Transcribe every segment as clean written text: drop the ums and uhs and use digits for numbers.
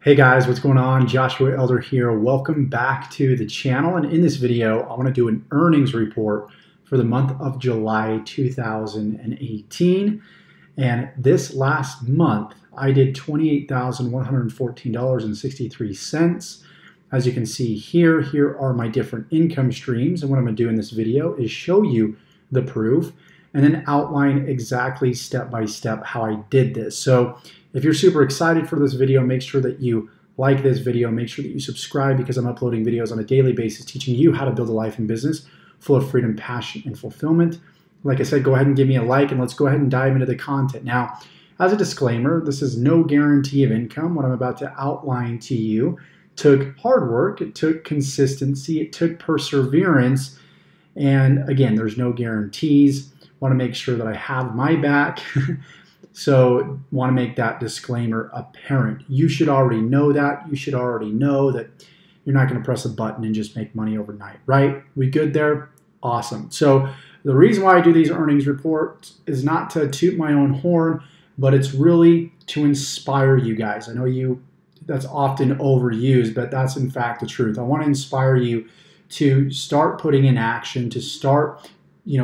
Hey guys, what's going on? Joshua Elder here. Welcome back to the channel. And in this video, I want to do an earnings report for the month of July 2018. And this last month, I did $28,114.63. As you can see here are my different income streams. And what I'm going to do in this video is show you the proof and then outline exactly step by step how I did this. So if you're super excited for this video, make sure that you like this video. Make sure that you subscribe because I'm uploading videos on a daily basis teaching you how to build a life and business full of freedom, passion, and fulfillment. Like I said, go ahead and give me a like and let's go ahead and dive into the content. Now, as a disclaimer, this is no guarantee of income. What I'm about to outline to you took hard work, it took consistency, it took perseverance, and again, there's no guarantees. I want to make sure that I have my back. So want to make that disclaimer apparent. You should already know that. You should already know that you're not going to press a button and just make money overnight, right? We good there? Awesome. So the reason why I do these earnings reports is not to toot my own horn, but it's really to inspire you guys. I know that's often overused, but that's in fact the truth. I want to inspire you to start putting in action, to start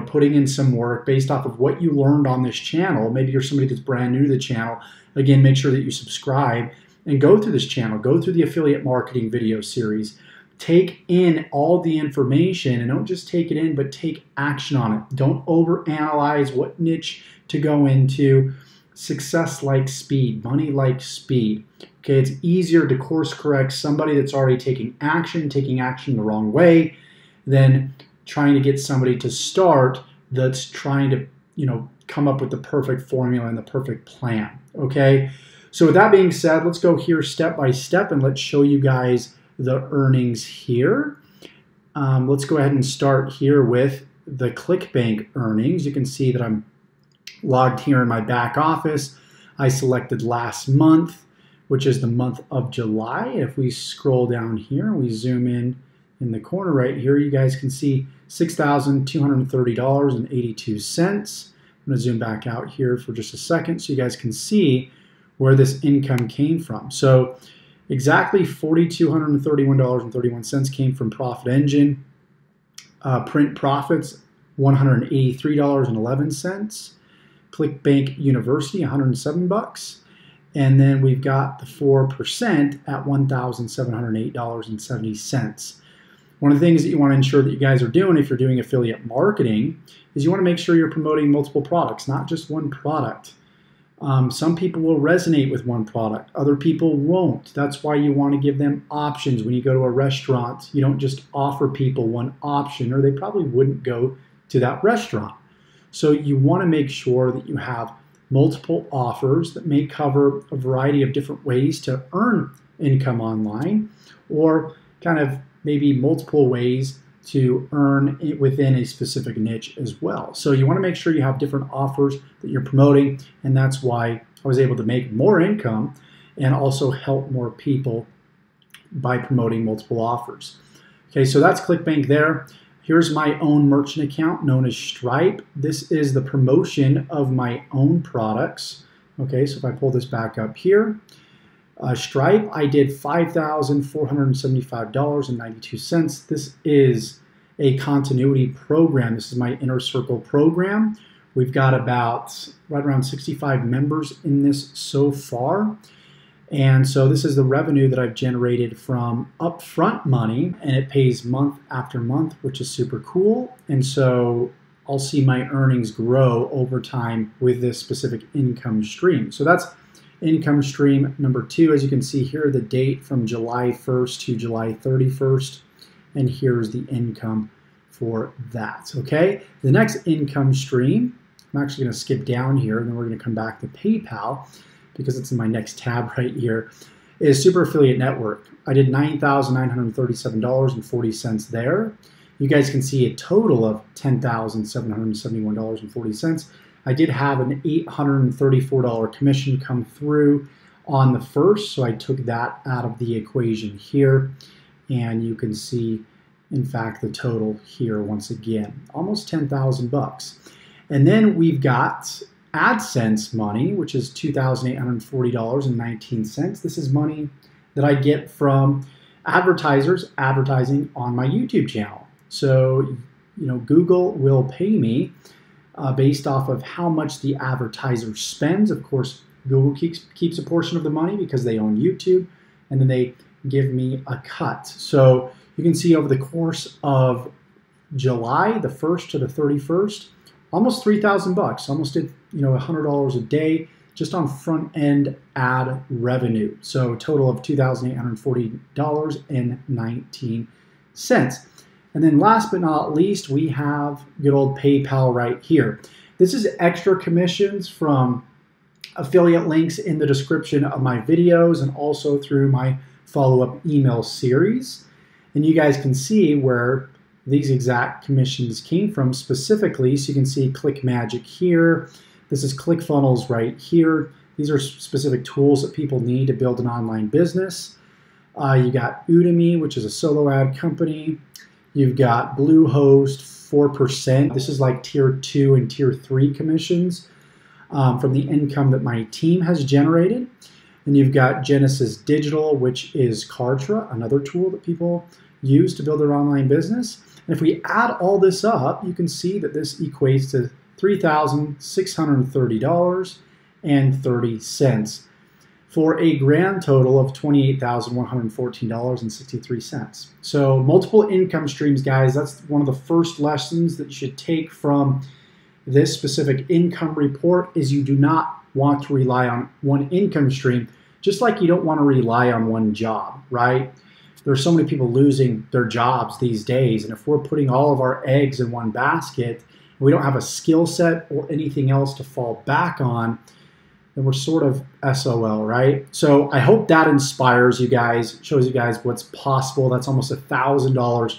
putting in some work based off of what you learned on this channel. Maybe you're somebody that's brand new to the channel. Again, make sure that you subscribe and go through this channel. Go through the affiliate marketing video series. Take in all the information and don't just take it in, but take action on it. Don't overanalyze what niche to go into. Success likes speed. Money likes speed. Okay, it's easier to course correct somebody that's already taking action the wrong way than trying to get somebody to start that's trying to, come up with the perfect formula and the perfect plan, okay? So with that being said, let's go here step by step and let's show you guys the earnings here. Let's go ahead and start here with the ClickBank earnings. You can see that I'm logged here in my back office. I selected last month, which is the month of July. If we scroll down here and we zoom in the corner right here, you guys can see $6,230.82. I'm going to zoom back out here for just a second so you guys can see where this income came from. So exactly $4,231.31 came from Profit Engine. Print profits, $183.11. ClickBank University, $107. And then we've got the 4% at $1,708.70. One of the things that you want to ensure that you guys are doing if you're doing affiliate marketing is you want to make sure you're promoting multiple products, not just one product. Some people will resonate with one product. Other people won't. That's why you want to give them options. When you go to a restaurant, you don't just offer people one option or they probably wouldn't go to that restaurant. So you want to make sure that you have multiple offers that may cover a variety of different ways to earn income online or kind of maybe multiple ways to earn it within a specific niche as well. So you want to make sure you have different offers that you're promoting, and that's why I was able to make more income and also help more people by promoting multiple offers. Okay, so that's ClickBank there. Here's my own merchant account known as Stripe. This is the promotion of my own products. Okay, so if I pull this back up here, Stripe, I did $5,475.92. This is a continuity program. This is my Inner Circle program. We've got about right around 65 members in this so far. And so this is the revenue that I've generated from upfront money, and it pays month after month, which is super cool. And so I'll see my earnings grow over time with this specific income stream. So that's income stream number 2. As you can see here, the date from July 1st to July 31st, and here's the income for that, okay? The next income stream, I'm actually gonna skip down here, and then we're gonna come back to PayPal, because it's in my next tab right here, is Super Affiliate Network. I did $9,937.40 there. You guys can see a total of $10,771.40. I did have an $834 commission come through on the first, so I took that out of the equation here. And you can see, in fact, the total here once again, almost 10,000 bucks. And then we've got AdSense money, which is $2,840.19. This is money that I get from advertisers advertising on my YouTube channel. So, Google will pay me based off of how much the advertiser spends. Of course, Google keeps a portion of the money because they own YouTube, and then they give me a cut. So you can see over the course of July, the 1st to the 31st, almost $3,000, almost did $100 a day just on front end ad revenue. So a total of $2,840.19. And then last but not least, we have good old PayPal right here. This is extra commissions from affiliate links in the description of my videos and also through my follow-up email series. And you guys can see where these exact commissions came from specifically. So you can see ClickMagick here. This is ClickFunnels right here. These are specific tools that people need to build an online business. You got Udemy, which is a solo ad company. You've got Bluehost, 4%. This is like tier 2 and tier 3 commissions from the income that my team has generated. And you've got Genesis Digital, which is Kartra, another tool that people use to build their online business. And if we add all this up, you can see that this equates to $3,630.30 for a grand total of $28,114.63. So multiple income streams, guys. That's one of the first lessons that you should take from this specific income report is you do not want to rely on one income stream, just like you don't want to rely on one job, right? There's so many people losing their jobs these days, and if we're putting all of our eggs in one basket, and we don't have a skill set or anything else to fall back on, then we're sort of SOL, right? So I hope that inspires you guys, shows you guys what's possible. That's almost $1,000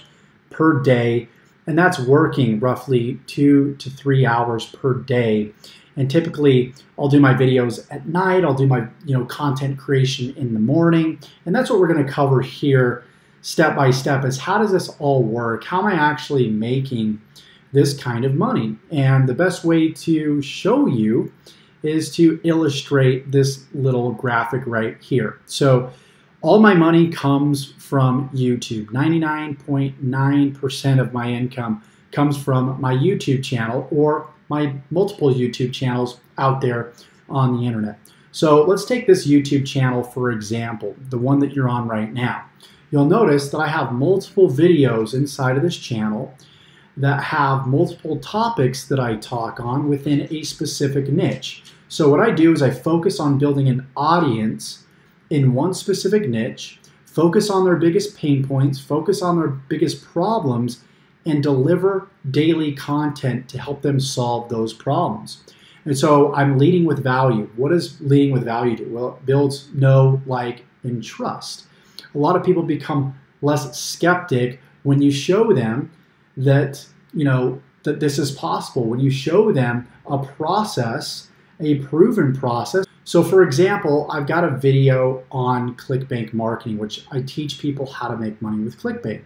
per day, and that's working roughly 2 to 3 hours per day. And typically, I'll do my videos at night. I'll do my content creation in the morning, and that's what we're going to cover here, step by step. Is how does this all work? How am I actually making this kind of money? And the best way to show you is to illustrate this little graphic right here. So all my money comes from YouTube. 99.9% of my income comes from my YouTube channel or my multiple YouTube channels out there on the internet. So let's take this YouTube channel for example, the one that you're on right now. You'll notice that I have multiple videos inside of this channel that have multiple topics that I talk on within a specific niche. So what I do is I focus on building an audience in one specific niche, focus on their biggest pain points, focus on their biggest problems, and deliver daily content to help them solve those problems. And so I'm leading with value. What does leading with value do? Well, it builds know, like, and trust. A lot of people become less skeptic when you show them that, that this is possible, when you show them a process, a proven process. So for example, I've got a video on ClickBank marketing, which I teach people how to make money with ClickBank.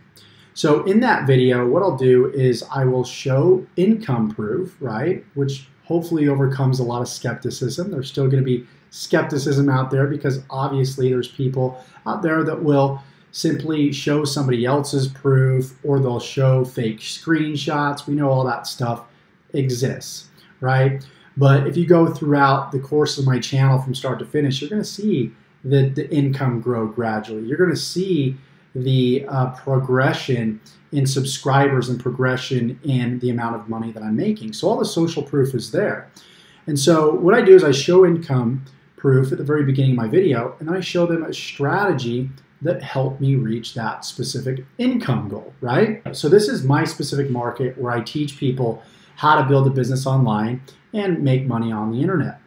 So in that video, what I'll do is I will show income proof, right? Which hopefully overcomes a lot of skepticism. There's still going to be skepticism out there because obviously there's people out there that will simply show somebody else's proof or they'll show fake screenshots. We know all that stuff exists, right? But if you go throughout the course of my channel from start to finish, you're going to see the income grow gradually. You're going to see the progression in subscribers and progression in the amount of money that I'm making. So all the social proof is there. And so what I do is I show income proof at the very beginning of my video, and then I show them a strategy that helped me reach that specific income goal, right? So this is my specific market where I teach people how to build a business online and make money on the internet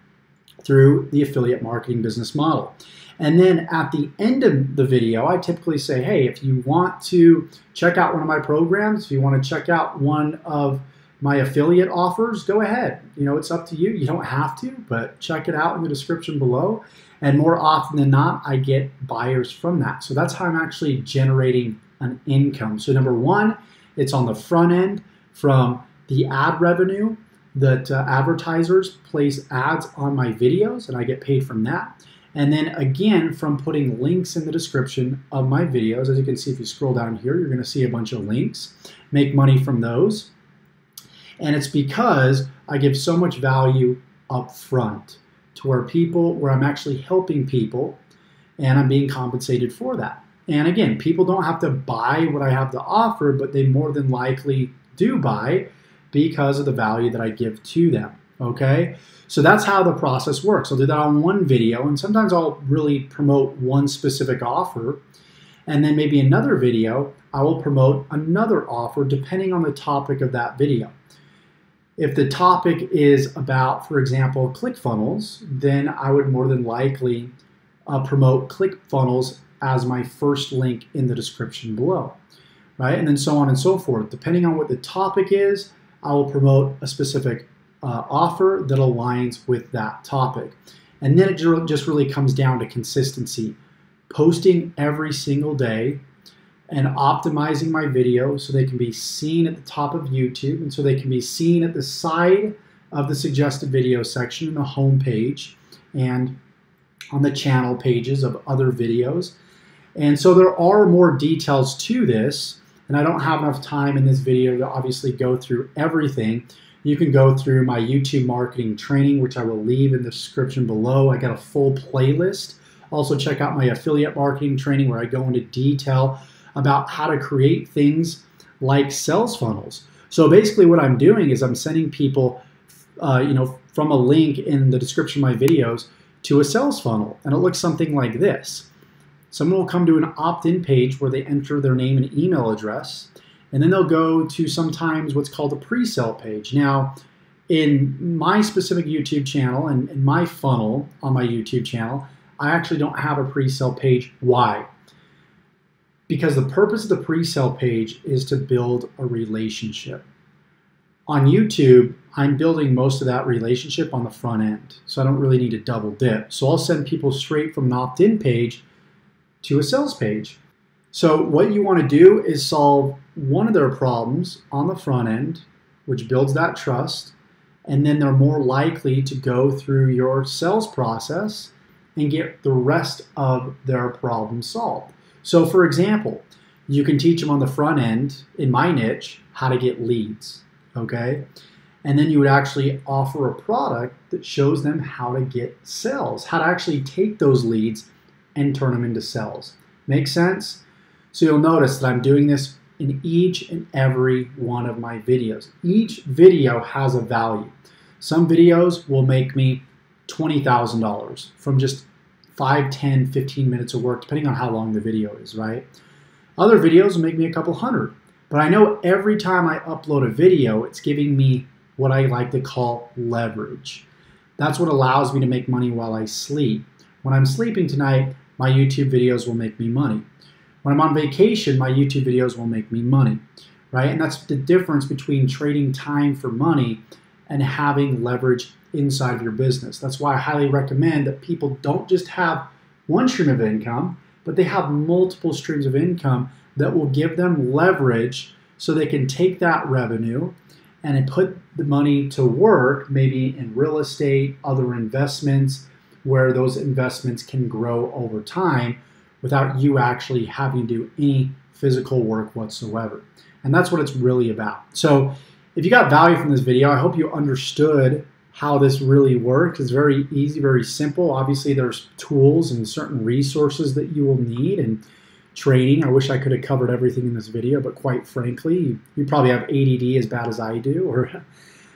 through the affiliate marketing business model. And then at the end of the video, I typically say, hey, if you want to check out one of my programs, if you want to check out one of my affiliate offers, go ahead. It's up to you. You don't have to, but check it out in the description below. And more often than not, I get buyers from that. So that's how I'm actually generating an income. So number one, it's on the front end from the ad revenue that advertisers place ads on my videos, and I get paid from that. And then again, from putting links in the description of my videos, as you can see, if you scroll down here, you're going to see a bunch of links. Make money from those. And it's because I give so much value up front to where I'm actually helping people and I'm being compensated for that. And again, people don't have to buy what I have to offer, but they more than likely do buy because of the value that I give to them, okay? So that's how the process works. I'll do that on one video, and sometimes I'll really promote one specific offer, and then maybe another video, I will promote another offer depending on the topic of that video. If the topic is about, for example, ClickFunnels, then I would more than likely promote ClickFunnels as my first link in the description below, right? And then so on and so forth. Depending on what the topic is, I will promote a specific offer that aligns with that topic. And then it just really comes down to consistency. Posting every single day and optimizing my videos so they can be seen at the top of YouTube and so they can be seen at the side of the suggested video section in the home page and on the channel pages of other videos. And so there are more details to this, and I don't have enough time in this video to obviously go through everything. You can go through my YouTube marketing training, which I will leave in the description below. I got a full playlist. Also check out my affiliate marketing training where I go into detail about how to create things like sales funnels. So basically what I'm doing is I'm sending people from a link in the description of my videos to a sales funnel, and it looks something like this. Someone will come to an opt-in page where they enter their name and email address, and then they'll go to sometimes what's called a pre-sale page. Now, in my specific YouTube channel and in my funnel on my YouTube channel, I actually don't have a pre-sale page. Why? Because the purpose of the pre-sale page is to build a relationship. On YouTube, I'm building most of that relationship on the front end, so I don't really need to double dip. So I'll send people straight from an opt-in page to a sales page. So what you want to do is solve one of their problems on the front end, which builds that trust, and then they're more likely to go through your sales process and get the rest of their problem solved. So for example, you can teach them on the front end, in my niche, how to get leads, okay? And then you would actually offer a product that shows them how to get sales, how to actually take those leads and turn them into sales. Make sense? So you'll notice that I'm doing this in each and every one of my videos. Each video has a value. Some videos will make me $20,000 from just 5, 10, 15 minutes of work, depending on how long the video is, right? Other videos will make me a couple hundred. But I know every time I upload a video, it's giving me what I like to call leverage. That's what allows me to make money while I sleep. When I'm sleeping tonight, my YouTube videos will make me money. When I'm on vacation, my YouTube videos will make me money, right? And that's the difference between trading time for money and having leverage inside of your business. That's why I highly recommend that people don't just have one stream of income, but they have multiple streams of income that will give them leverage so they can take that revenue and put the money to work, maybe in real estate, other investments, where those investments can grow over time without you actually having to do any physical work whatsoever. And that's what it's really about. So if you got value from this video, I hope you understood how this really works. It's very easy, very simple. Obviously, there's tools and certain resources that you will need and training. I wish I could have covered everything in this video, but quite frankly, you probably have ADD as bad as I do, or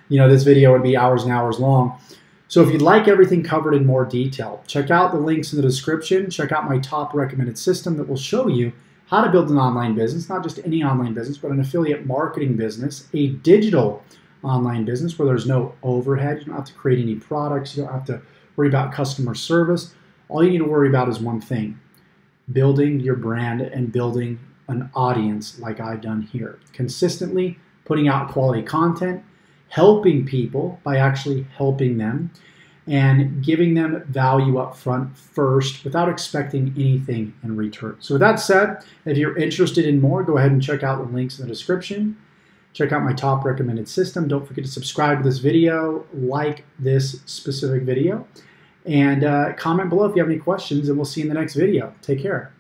this video would be hours and hours long. So if you'd like everything covered in more detail, check out the links in the description. Check out my top recommended system that will show you how to build an online business, not just any online business, but an affiliate marketing business, a digital online business where there's no overhead. You don't have to create any products. You don't have to worry about customer service. All you need to worry about is one thing: building your brand and building an audience like I've done here. Consistently putting out quality content, helping people by actually helping them, and giving them value up front first without expecting anything in return. So with that said, if you're interested in more, go ahead and check out the links in the description. Check out my top recommended system. Don't forget to subscribe to this video, like this specific video, And comment below if you have any questions, and we'll see you in the next video. Take care.